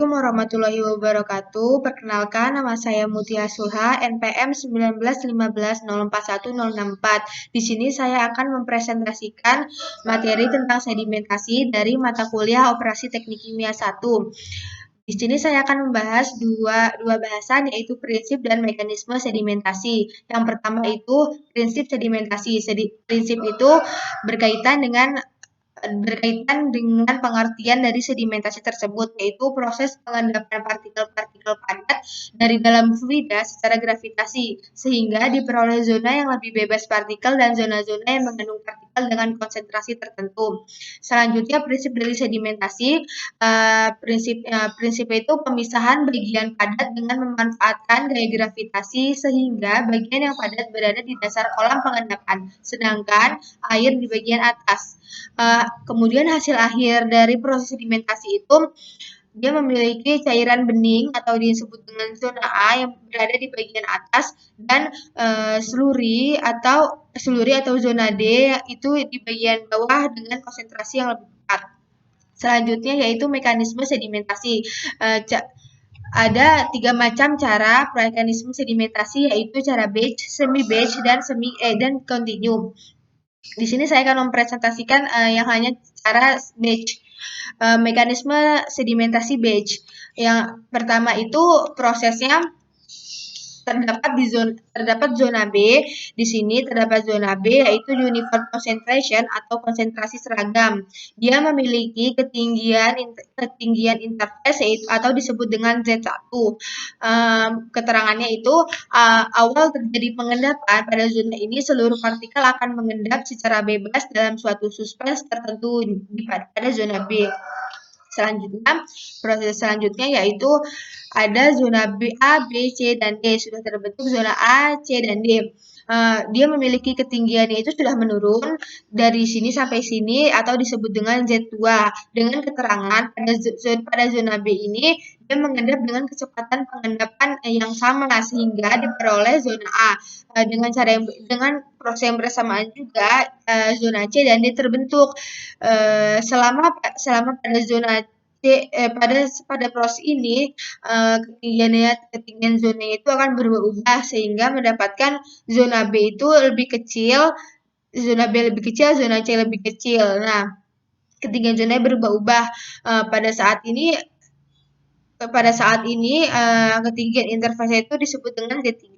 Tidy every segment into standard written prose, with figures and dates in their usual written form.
Assalamualaikum warahmatullahi wabarakatuh. Perkenalkan, nama saya Mutia Sulha, NPM 1915041064. Di sini saya akan mempresentasikan materi tentang sedimentasi dari mata kuliah Operasi Teknik Kimia 1. Di sini saya akan membahas dua bahasan, yaitu prinsip dan mekanisme sedimentasi. Yang pertama itu prinsip sedimentasi. Prinsip itu berkaitan dengan pengertian dari sedimentasi tersebut, yaitu proses pengendapan partikel-partikel padat dari dalam fluida secara gravitasi, sehingga diperoleh zona yang lebih bebas partikel dan zona-zona yang mengandung partikel dengan konsentrasi tertentu. Selanjutnya, prinsip dari sedimentasi, prinsip itu pemisahan bagian padat dengan memanfaatkan gaya gravitasi, sehingga bagian yang padat berada di dasar kolam pengendapan, sedangkan air di bagian atas. Kemudian hasil akhir dari proses sedimentasi itu dia memiliki cairan bening atau disebut dengan zona A yang berada di bagian atas dan seluri atau zona D itu di bagian bawah dengan konsentrasi yang lebih cepat. Selanjutnya yaitu mekanisme sedimentasi. Ada 3 macam cara mekanisme sedimentasi, yaitu cara batch, semi batch dan continue. Di sini saya akan mempresentasikan yang hanya cara batch. Mekanisme sedimentasi batch. Yang pertama itu prosesnya terdapat zona B. Di sini terdapat zona B, yaitu uniform concentration atau konsentrasi seragam. Dia memiliki ketinggian interface atau disebut dengan Z1. Keterangannya itu awal terjadi pengendapan pada zona ini seluruh partikel akan mengendap secara bebas dalam suatu suspens tertentu pada zona B. Proses selanjutnya yaitu ada zona B, A, B, C, dan D. Sudah terbentuk zona A, C, dan D. Dia memiliki ketinggiannya itu sudah menurun dari sini sampai sini atau disebut dengan Z2. Dengan keterangan pada zona B ini dia mengendap dengan kecepatan pengendapan yang sama sehingga diperoleh zona A. Dengan proses yang bersamaan juga zona C dan D terbentuk. Selama pada zona C, pada proses ini ketinggian zonanya itu akan berubah sehingga mendapatkan zona B itu lebih kecil, zona B lebih kecil, zona C lebih kecil. Nah, ketinggian zonanya berubah-ubah. Pada saat ini ketinggian interface itu disebut dengan Z3.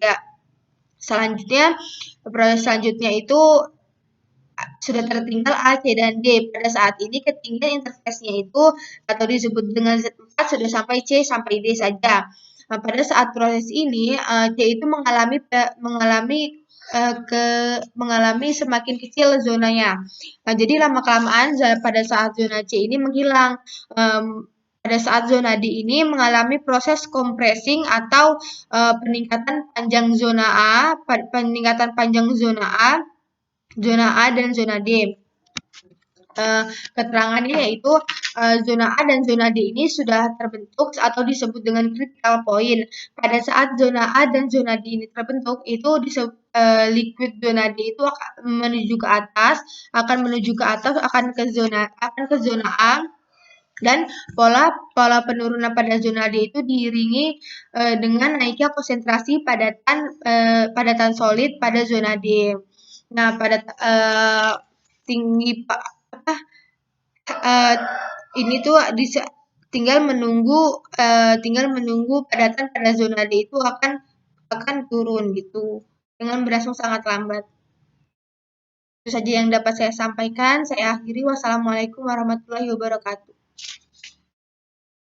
Proses selanjutnya itu sudah tertinggal A, C, dan D. Pada saat ini ketinggian interface-nya itu atau disebut dengan Z4 sudah sampai C sampai D saja. Pada saat proses ini C itu mengalami semakin kecil zonanya. Jadi lama-kelamaan pada saat zona C ini menghilang. Pada saat zona D ini mengalami proses compressing atau peningkatan panjang zona A dan zona D. Keterangannya yaitu zona A dan zona D ini sudah terbentuk atau disebut dengan critical point. Pada saat zona A dan zona D ini terbentuk, itu liquid zona D itu akan menuju ke atas, akan ke zona A. Dan pola penurunan pada zona D itu diiringi dengan naiknya konsentrasi padatan solid pada zona D. Nah, ini tuh tinggal menunggu padatan pada zona D itu akan turun gitu dengan berangsur sangat lambat. Itu saja yang dapat saya sampaikan. Saya akhiri. Wassalamualaikum warahmatullahi wabarakatuh.